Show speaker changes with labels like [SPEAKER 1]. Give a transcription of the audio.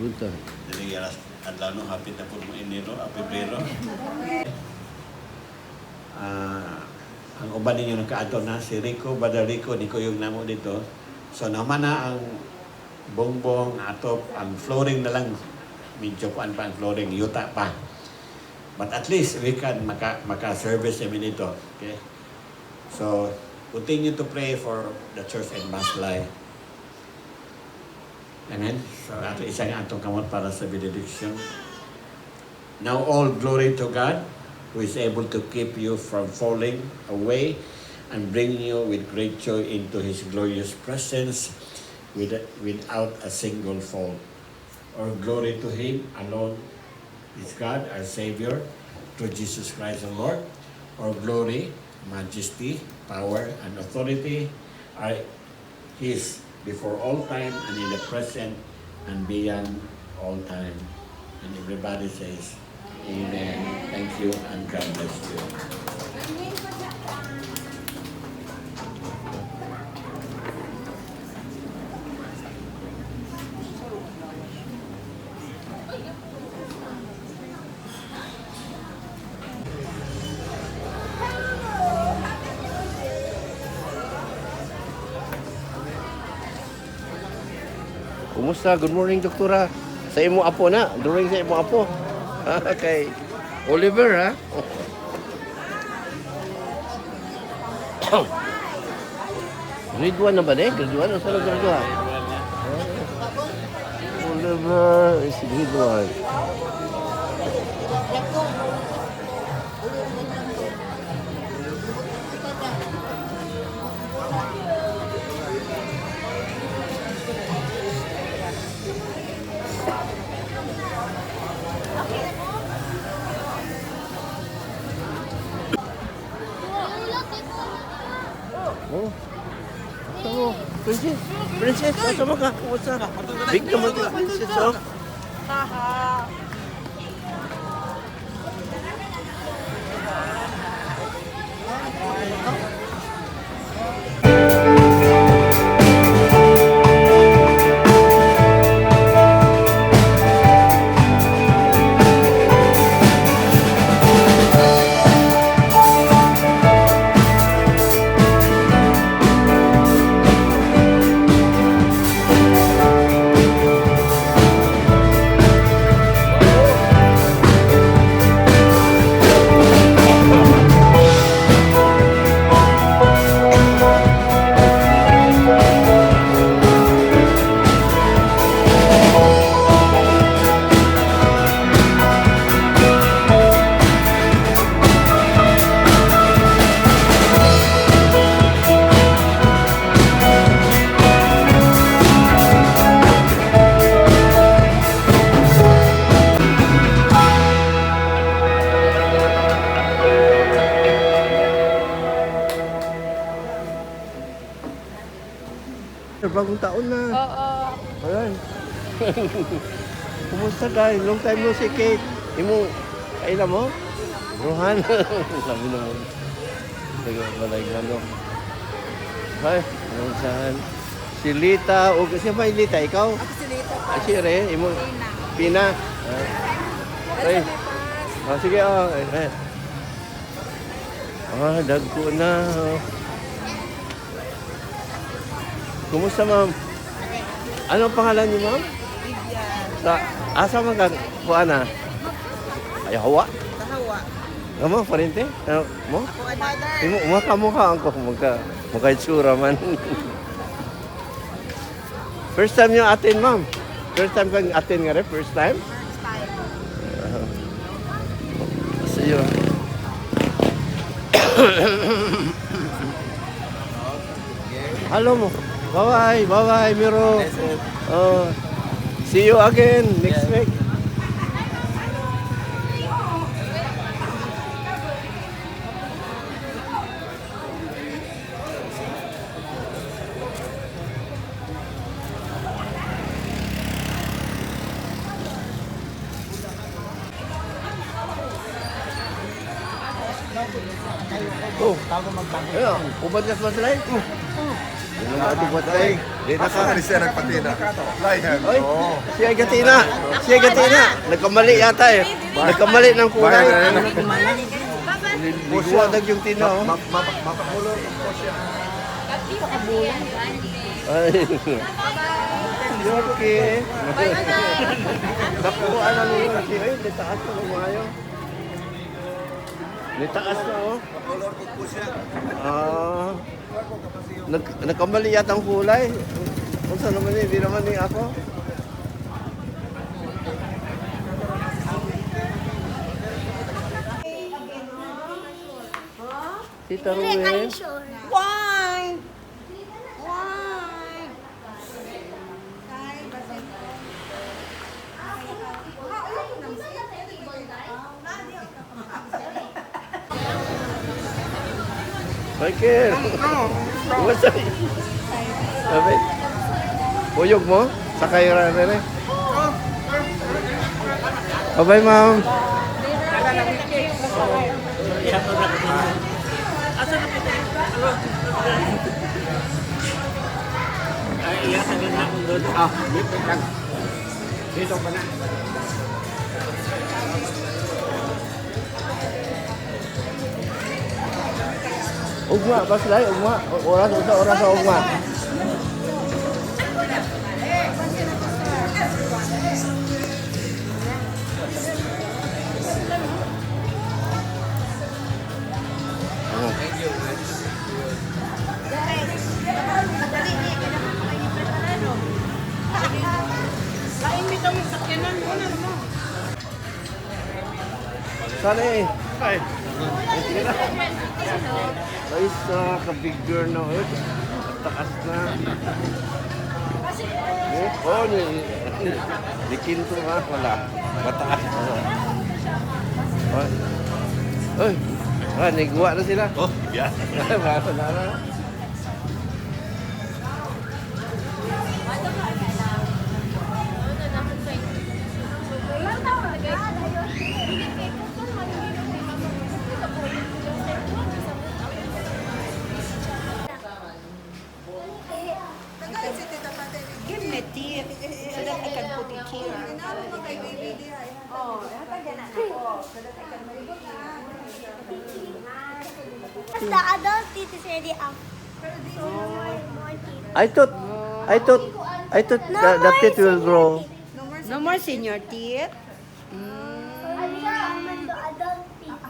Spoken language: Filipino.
[SPEAKER 1] Unta.
[SPEAKER 2] Dili alas adlaw no hapit na pud mo Enero, Pebrero. Ang uban ninyo nagkaato na si Rico Badarico ni ko yung namo dito. So naman na ang bongbong atop ang flooring na lang medyo kuan pa ang flooring yuta pa. But at least we can maka-service kami dito. Okay? So, continue to pray for the church in Maslay. Amen? So, ato isang atong kamot para sa benediction. Now, all glory to God, who is able to keep you from falling away and bring you with great joy into His glorious presence without a single fault. All glory to Him alone is God, our Savior, through Jesus Christ our Lord. All glory, majesty, power, and authority are His before all time and in the present and beyond all time. And everybody says, Amen. Thank you and God bless you.
[SPEAKER 1] Kumusta? Good morning, doktora. Sa imo apo na. During sa imo apo. Okay. Oliver, ha? Grade 1 na ba ne? Grade 1? Saan grade 1? Oliver is grade 1. Oh. Oh, princess. Princess, sama ka. Kumusta? Big naman ka, princess, oh.
[SPEAKER 3] Haha.
[SPEAKER 1] Bagong taon na.
[SPEAKER 3] Oo.
[SPEAKER 1] Ayan. Kumusta guys? Long time no see, Kate. Imo, kailan mo? Rohan. Sabi naman. Balay gano. Ay, ano saan? Si Lita, o kasi may Lita, ikaw?
[SPEAKER 3] Ako si Lita.
[SPEAKER 1] Ay, si Re, imo. Pina. Ay. Ah, sige, ay. Dagko na. Kumusta, ma'am? Ano pangalan niyo, ma'am?
[SPEAKER 3] Vivian.
[SPEAKER 1] Asa man ka kuana? Ay, hawa.
[SPEAKER 3] Tahawa.
[SPEAKER 1] Amo, parente? Ano mo?
[SPEAKER 3] Ako mother.
[SPEAKER 1] Imo, mukha ang ko mukha itsura man. First time niyo attend, ma'am? First time kang attend nga rin? First time?
[SPEAKER 3] First time.
[SPEAKER 1] See you. Hello mo. Bye-bye, Miro. See you again next week. Oh, ayun, ubad ka sa masalay? Yun ang matubot tayo.
[SPEAKER 4] Asa ka siya nagpatina? Laihan.
[SPEAKER 1] Oy,
[SPEAKER 4] Oo.
[SPEAKER 1] siya gatina. Siya gatina. Nagkamali yata eh. Nagkamali ng kulay. Busuadag yung tina, oh.
[SPEAKER 4] Mapakulo po siya.
[SPEAKER 1] Ay. Okay. Nakuha na nila. Ay, nitaas na lumayo. Nitaas na, oh.
[SPEAKER 4] Makulor ko po siya.
[SPEAKER 1] Ah. Nagkamali yata ang kulay. Kung saan naman hindi naman ni ako. Tita Ruel.
[SPEAKER 3] Why? Why?
[SPEAKER 1] Michael. Kumusta? Sabi? Puyog mo? Sakay ra na rin. Bye-bye, ma'am.
[SPEAKER 2] Dito pa na.
[SPEAKER 1] Ugma, baslay, ugma. Oras, oras sa ugma.
[SPEAKER 3] Lain mo itong sakyanan mo na mo.
[SPEAKER 1] Sana eh. Ay. Guys, ka-big girl na. Takas na. Oh, ni Kinto ha. Wala. Mataas na. Ay. Ay. Ah, niguwa na sila.
[SPEAKER 4] Oh, yeah.
[SPEAKER 1] Wala na.
[SPEAKER 3] Give me tea so that I can put it here. Oh,
[SPEAKER 5] The adult teeth is already up. So more teeth.
[SPEAKER 1] I thought the teeth will grow.
[SPEAKER 3] No more senior teeth.
[SPEAKER 5] Alika, the adult teeth.